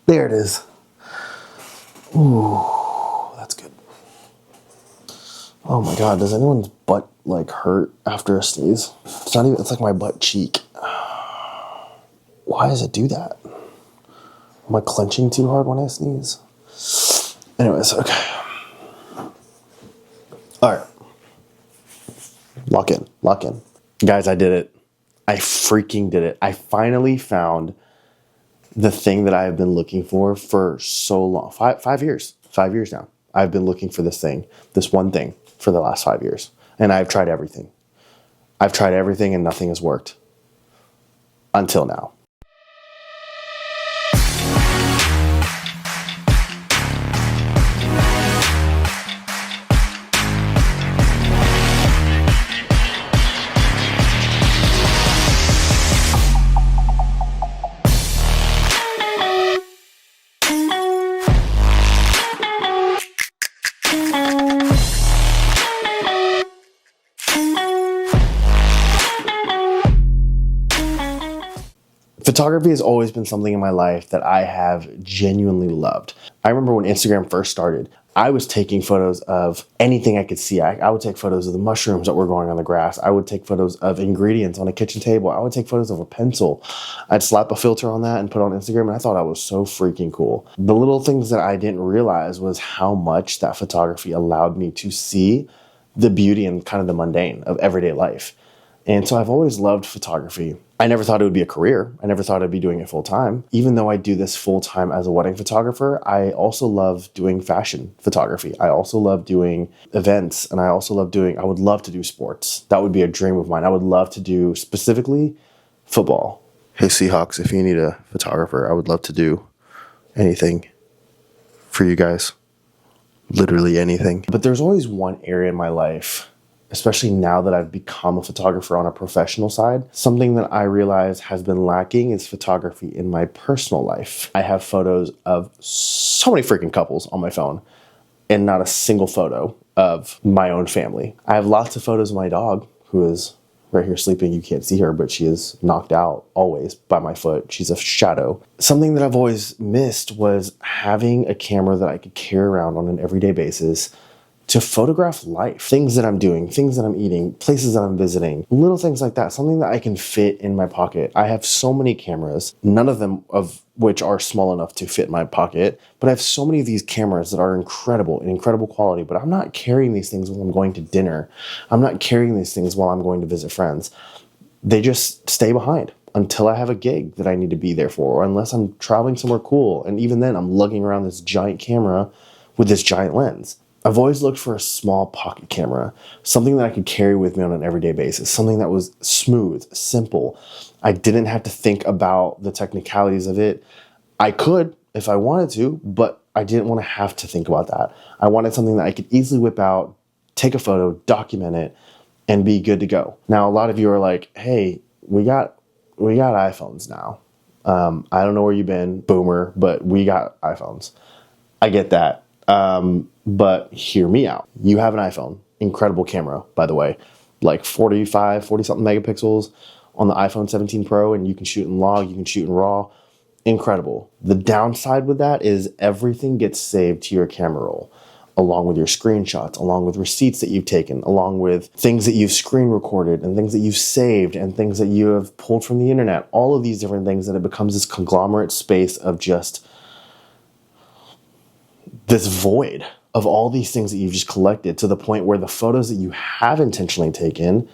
There it is. Ooh, that's good. Oh my God, does anyone's butt like hurt after a sneeze? It's not even, it's like my butt cheek. Why does it do that? Am I clenching too hard when I sneeze? Anyways, okay. All right. Lock in, lock in. Guys, I did it. I freaking did it. I finally found the thing that I have been looking for so long. 5 years. 5 years now. I've been looking for this thing, this one thing, for the last 5 years. And I've tried everything. I've tried everything and nothing has worked. Until now. Photography has always been something in my life that I have genuinely loved. I remember when Instagram first started, I was taking photos of anything I could see. I would take photos of the mushrooms that were growing on the grass. I would take photos of ingredients on a kitchen table. I would take photos of a pencil. I'd slap a filter on that and put it on Instagram, and I thought I was so freaking cool. The little things that I didn't realize was how much that photography allowed me to see the beauty and kind of the mundane of everyday life. And so I've always loved photography. I never thought it would be a career. I never thought I'd be doing it full time. Even though I do this full time as a wedding photographer, I also love doing fashion photography. I also love doing events, and I would love to do sports. That would be a dream of mine. I would love to do specifically football. Hey Seahawks, if you need a photographer, I would love to do anything for you guys. Literally anything. But there's always one area in my life, especially now that I've become a photographer on a professional side, something that I realize has been lacking is photography in my personal life. I have photos of so many freaking couples on my phone and not a single photo of my own family. I have lots of photos of my dog, who is right here sleeping. You can't see her, but she is knocked out always by my foot. She's a shadow. Something that I've always missed was having a camera that I could carry around on an everyday basis to photograph life, things that I'm doing, things that I'm eating, places that I'm visiting, little things like that, something that I can fit in my pocket. I have so many cameras, none of them of which are small enough to fit in my pocket, but I have so many of these cameras that are incredible, in incredible quality, but I'm not carrying these things when I'm going to dinner. I'm not carrying these things while I'm going to visit friends. They just stay behind until I have a gig that I need to be there for, or unless I'm traveling somewhere cool. And even then, I'm lugging around this giant camera with this giant lens. I've always looked for a small pocket camera, something that I could carry with me on an everyday basis, something that was smooth, simple. I didn't have to think about the technicalities of it. I could if I wanted to, but I didn't want to have to think about that. I wanted something that I could easily whip out, take a photo, document it, and be good to go. Now, a lot of you are like, hey, we got iPhones now. I don't know where you've been, boomer, but we got iPhones. I get that. But hear me out. You have an iPhone, incredible camera, by the way, like 40 something megapixels on the iPhone 17 Pro, and you can shoot in log, you can shoot in RAW, incredible. The downside with that is everything gets saved to your camera roll, along with your screenshots, along with receipts that you've taken, along with things that you've screen recorded and things that you've saved and things that you have pulled from the internet, all of these different things, that it becomes this conglomerate space of just this void of all these things that you've just collected, to the point where the photos that you have intentionally taken,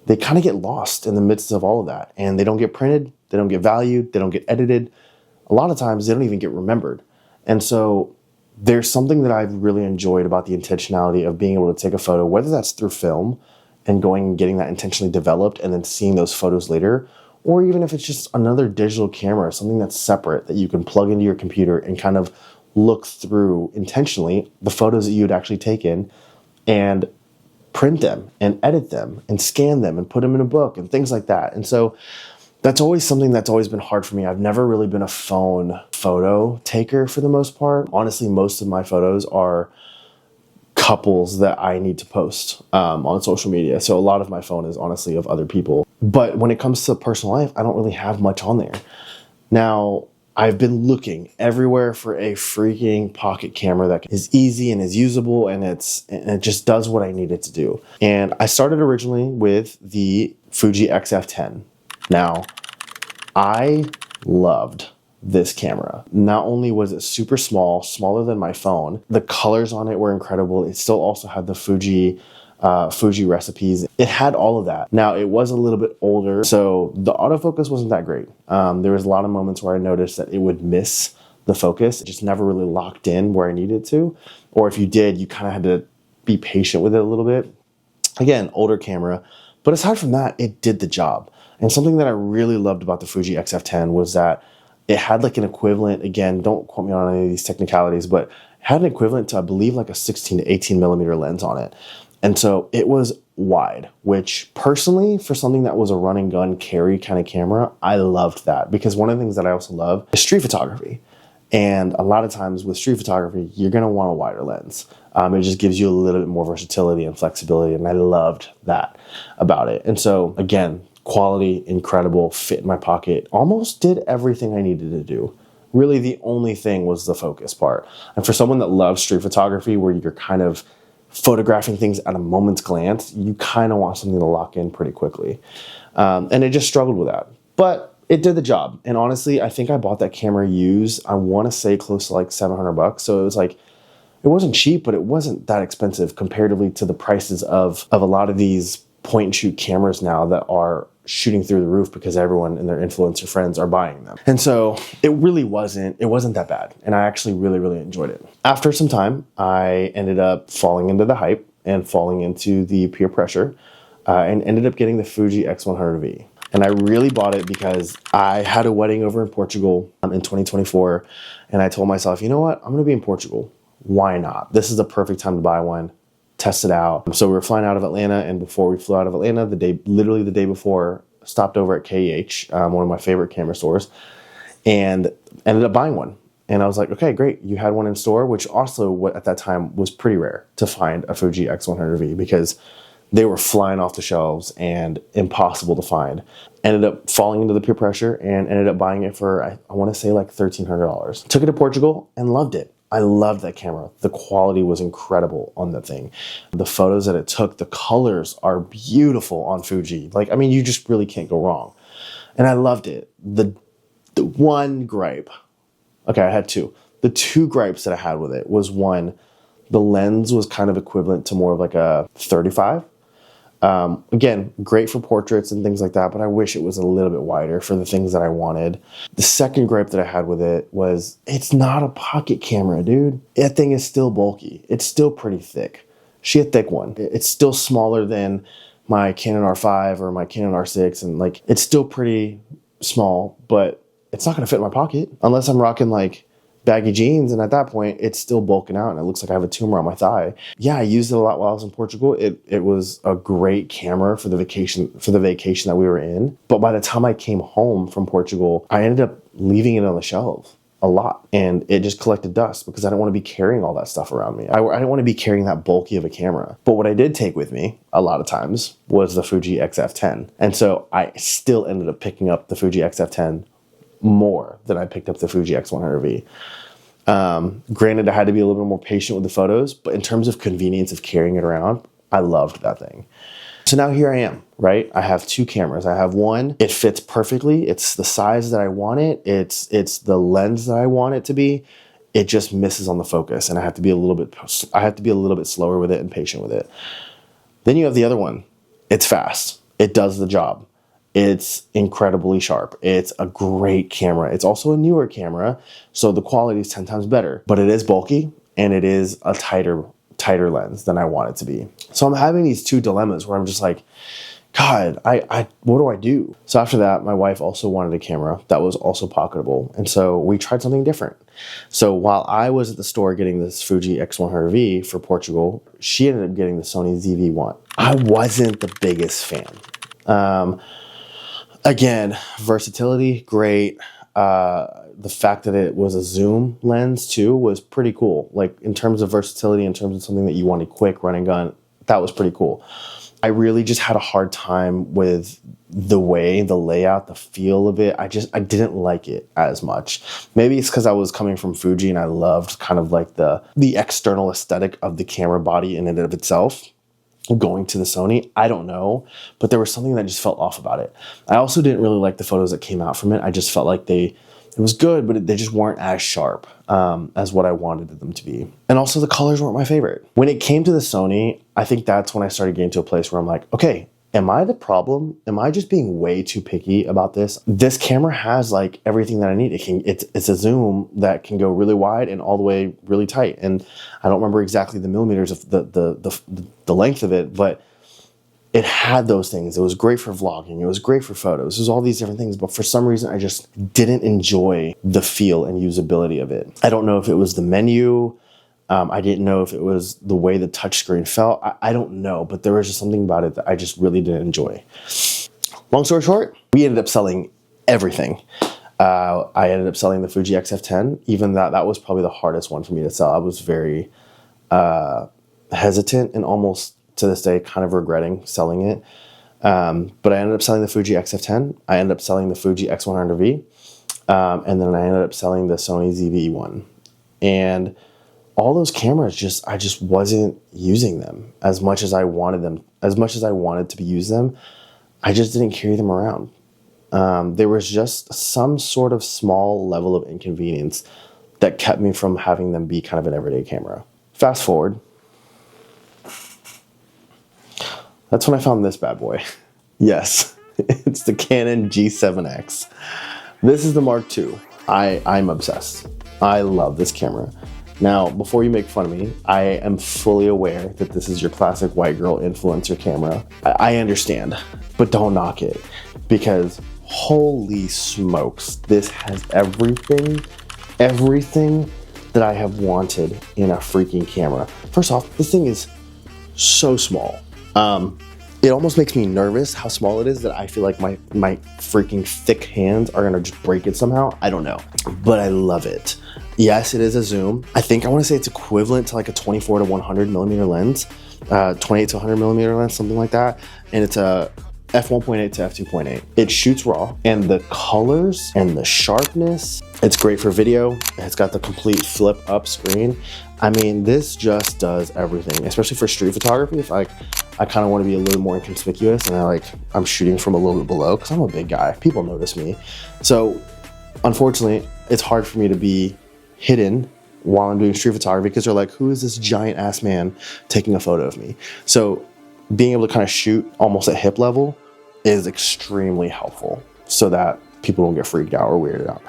they kind of get lost in the midst of all of that. And they don't get printed, they don't get valued, they don't get edited. A lot of times they don't even get remembered. And so there's something that I've really enjoyed about the intentionality of being able to take a photo, whether that's through film and going and getting that intentionally developed and then seeing those photos later, or even if it's just another digital camera, something that's separate that you can plug into your computer and kind of look through intentionally the photos that you had actually taken and print them and edit them and scan them and put them in a book and things like that. And so that's always something that's always been hard for me. I've never really been a phone photo taker for the most part. Honestly, most of my photos are couples that I need to post on social media. So a lot of my phone is honestly of other people. But when it comes to personal life, I don't really have much on there. Now, I've been looking everywhere for a freaking pocket camera that is easy and is usable, and it just does what I need it to do. And I started originally with the Fuji XF10. Now, I loved this camera. Not only was it super small, smaller than my phone, the colors on it were incredible. It still also had the Fuji recipes. It had all of that. Now, it was a little bit older, so the autofocus wasn't that great. There was a lot of moments where I noticed that it would miss the focus. It just never really locked in where I needed to. Or if you did, you kind of had to be patient with it a little bit. Again, older camera. But aside from that, it did the job. And something that I really loved about the Fuji XF10 was that it had like an equivalent, again, don't quote me on any of these technicalities, but it had an equivalent to, I believe, like a 16 to 18 millimeter lens on it. And so it was wide, which personally, for something that was a run and gun carry kind of camera, I loved that, because one of the things that I also love is street photography. And a lot of times with street photography, you're going to want a wider lens. It just gives you a little bit more versatility and flexibility. And I loved that about it. And so again, quality, incredible, fit in my pocket, almost did everything I needed to do. Really, the only thing was the focus part. And for someone that loves street photography, where you're kind of photographing things at a moment's glance, you kind of want something to lock in pretty quickly. And it just struggled with that. But it did the job. And honestly, I think I bought that camera used, I want to say close to like $700. So it was like, it wasn't cheap, but it wasn't that expensive comparatively to the prices of a lot of these point and shoot cameras now that are shooting through the roof because everyone and their influencer friends are buying them. And so it wasn't that bad. And I actually really, really enjoyed it. After some time, I ended up falling into the hype and falling into the peer pressure and ended up getting the Fuji X100V. And I really bought it because I had a wedding over in Portugal in 2024. And I told myself, you know what? I'm going to be in Portugal. Why not? This is the perfect time to buy one. Test it out. So we were flying out of Atlanta, and before we flew out of Atlanta, literally the day before, stopped over at KEH, one of my favorite camera stores, and ended up buying one. And I was like, okay, great. You had one in store, which also at that time was pretty rare to find a Fuji X100V because they were flying off the shelves and impossible to find. Ended up falling into the peer pressure and ended up buying it for, I want to say like $1,300. Took it to Portugal and loved it. I loved that camera. The quality was incredible on the thing. The photos that it took, the colors are beautiful on Fuji. Like, I mean, you just really can't go wrong. And I loved it. The one gripe, okay, I had two. The two gripes that I had with it was, one, the lens was kind of equivalent to more of like a 35. Again, great for portraits and things like that, but I wish it was a little bit wider for the things that I wanted. The second gripe that I had with it was, it's not a pocket camera, dude. That thing is still bulky. It's still pretty thick. She a thick one. It's still smaller than my Canon R5 or my Canon R6, and like, it's still pretty small, but it's not gonna fit in my pocket unless I'm rocking like baggy jeans, and at that point it's still bulking out and it looks like I have a tumor on my thigh. Yeah, I used it a lot while I was in Portugal. It was a great camera for the vacation that we were in. But by the time I came home from Portugal, I ended up leaving it on the shelf a lot, and it just collected dust because I didn't want to be carrying all that stuff around me. I didn't want to be carrying that bulky of a camera. But what I did take with me a lot of times was the Fuji XF10. And so I still ended up picking up the Fuji XF10 more than I picked up the Fuji X100V. Granted, I had to be a little bit more patient with the photos, but in terms of convenience of carrying it around, I loved that thing. So now here I am, right? I have two cameras. I have one, it fits perfectly. It's the size that I want it. It's the lens that I want it to be. It just misses on the focus, and I have to be a little bit slower with it and patient with it. Then you have the other one. It's fast. It does the job. It's incredibly sharp. It's a great camera. It's also a newer camera, so the quality is 10 times better, but it is bulky and it is a tighter lens than I want it to be. So I'm having these two dilemmas where I'm just like, God, what do I do? So after that, my wife also wanted a camera that was also pocketable. And so we tried something different. So while I was at the store getting this Fuji X100V for Portugal, she ended up getting the Sony ZV-1. I wasn't the biggest fan. Again, versatility, great. The fact that it was a zoom lens too was pretty cool. Like in terms of versatility, in terms of something that you wanted quick, run and gun, that was pretty cool. I really just had a hard time with the layout, the feel of it. I didn't like it as much. Maybe it's because I was coming from Fuji and I loved kind of like the external aesthetic of the camera body in and of itself. Going to the Sony, I don't know, but there was something that just felt off about it. I also didn't really like the photos that came out from it. I just felt like it was good, but they just weren't as sharp as what I wanted them to be. And also the colors weren't my favorite. When it came to the Sony, I think that's when I started getting to a place where I'm like, okay, am I the problem? Am I just being way too picky about this? This camera has like everything that I need. It's a zoom that can go really wide and all the way really tight. And I don't remember exactly the millimeters of the length of it, but it had those things. It was great for vlogging. It was great for photos. It was all these different things, but for some reason, I just didn't enjoy the feel and usability of it. I don't know if it was the menu. I didn't know if it was the way the touchscreen felt. I don't know, but there was just something about it that I just really didn't enjoy. Long story short, we ended up selling everything. I ended up selling the Fuji XF10, even that was probably the hardest one for me to sell. I was very hesitant and almost to this day kind of regretting selling it. But I ended up selling the Fuji XF10. I ended up selling the Fuji X100V. And then I ended up selling the Sony ZV-1. And all those cameras, I just wasn't using them as much as I wanted them, as much as I wanted to use them. I just didn't carry them around. There was just some sort of small level of inconvenience that kept me from having them be kind of an everyday camera. Fast forward. That's when I found this bad boy. Yes, it's the Canon G7X. This is the Mark II. I'm obsessed. I love this camera. Now, before you make fun of me, I am fully aware that this is your classic white girl influencer camera. I understand, but don't knock it, because holy smokes, this has everything that I have wanted in a freaking camera. First off, this thing is so small. It almost makes me nervous how small it is that I feel like my freaking thick hands are gonna just break it somehow. I don't know, but I love it. Yes, it is a zoom. I think I wanna say it's equivalent to like a 24 to 100 millimeter lens, 28 to 100 millimeter lens, something like that. And it's a f1.8 to f2.8. It shoots RAW, and the colors and the sharpness, it's great for video. It's got the complete flip up screen. I mean, this just does everything, especially for street photography. If I kind of want to be a little more inconspicuous and I'm shooting from a little bit below because I'm a big guy. People notice me. So unfortunately, it's hard for me to be hidden while I'm doing street photography because they're like, who is this giant ass man taking a photo of me? So being able to kind of shoot almost at hip level is extremely helpful so that people don't get freaked out or weirded out.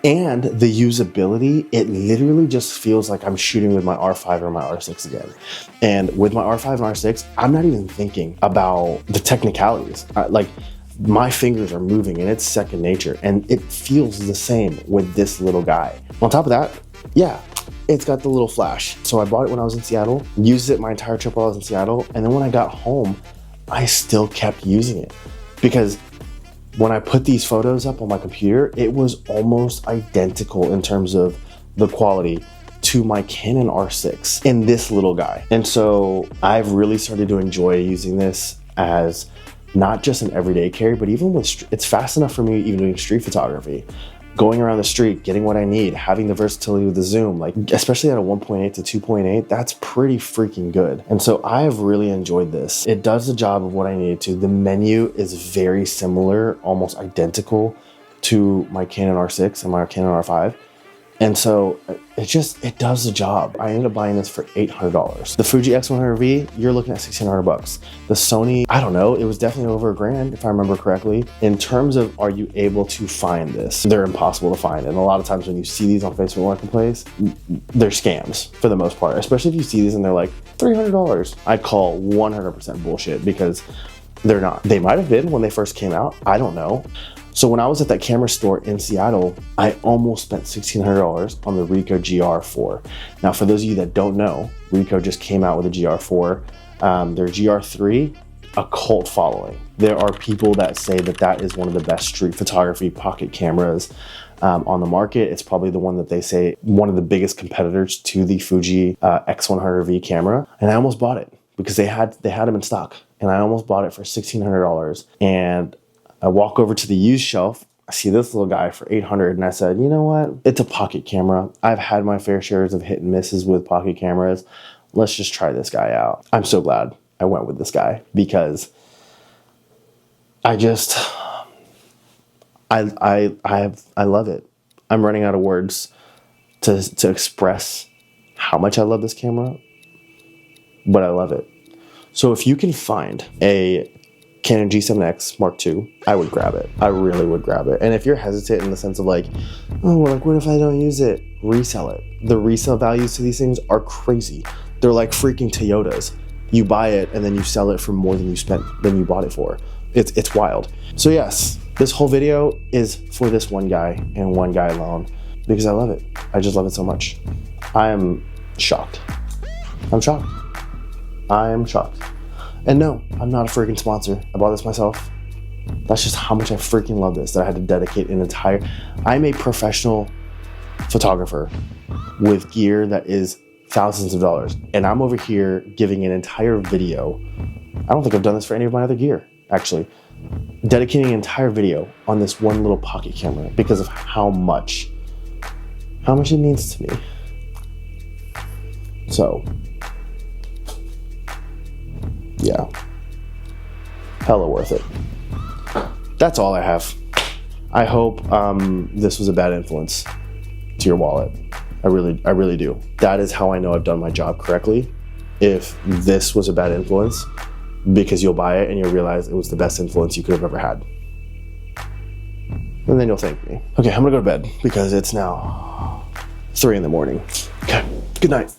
And the usability, it literally just feels like I'm shooting with my R5 or my R6 again. And with my R5 and R6, I'm not even thinking about the technicalities. Like, my fingers are moving and it's second nature, and it feels the same with this little guy. On top of that, yeah, it's got the little flash. So I bought it when I was in Seattle, used it my entire trip while I was in Seattle, and then when I got home, I still kept using it because when I put these photos up on my computer, it was almost identical in terms of the quality to my Canon R6 in this little guy. And so I've really started to enjoy using this as not just an everyday carry, but even with, it's fast enough for me even doing street photography. Going around the street, getting what I need, having the versatility with the zoom, like especially at a 1.8 to 2.8, that's pretty freaking good. And so I've really enjoyed this. It does the job of what I needed to. The menu is very similar, almost identical to my Canon R6 and my Canon R5. And so it does the job. I ended up buying this for $800. The Fuji X100V, you're looking at $1,600. The Sony, I don't know, it was definitely over $1,000 if I remember correctly. In terms of, are you able to find this? They're impossible to find. And a lot of times when you see these on Facebook Marketplace, they're scams for the most part, especially if you see these and they're like $300. I call 100% bullshit because they're not. They might have been when they first came out. I don't know. So when I was at that camera store in Seattle, I almost spent $1,600 on the Ricoh GR4. Now, for those of you that don't know, Ricoh just came out with a GR4. Their GR3, a cult following. There are people that say that that is one of the best street photography pocket cameras on the market. It's probably the one that they say one of the biggest competitors to the Fuji X100V camera. And I almost bought it because they had them in stock, and I almost bought it for $1,600. And I walk over to the used shelf. I see this little guy for $800, and I said, you know what? It's a pocket camera. I've had my fair shares of hit and misses with pocket cameras. Let's just try this guy out. I'm so glad I went with this guy because I love it. I'm running out of words to express how much I love this camera, but I love it. So if you can find a Canon G7X Mark II, I would grab it. I really would grab it. And if you're hesitant in the sense of like, oh, well, like what if I don't use it? Resell it. The resale values to these things are crazy. They're like freaking Toyotas. You buy it and then you sell it for more than you bought it for. It's wild. So yes, this whole video is for this one guy and one guy alone because I love it. I just love it so much. I am shocked. I'm shocked. I am shocked. And no, I'm not a freaking sponsor. I bought this myself. That's just how much I freaking love this, that I had to dedicate an entire... I'm a professional photographer with gear that is thousands of dollars. And I'm over here giving an entire video. I don't think I've done this for any of my other gear, actually. Dedicating an entire video on this one little pocket camera because of how much it means to me. So... yeah, hella worth it. That's all I have. I hope this was a bad influence to your wallet. I really do. That is how I know I've done my job correctly. If this was a bad influence, because you'll buy it and you'll realize it was the best influence you could have ever had. And then you'll thank me. Okay, I'm gonna go to bed because it's now 3 in the morning. Okay, good night.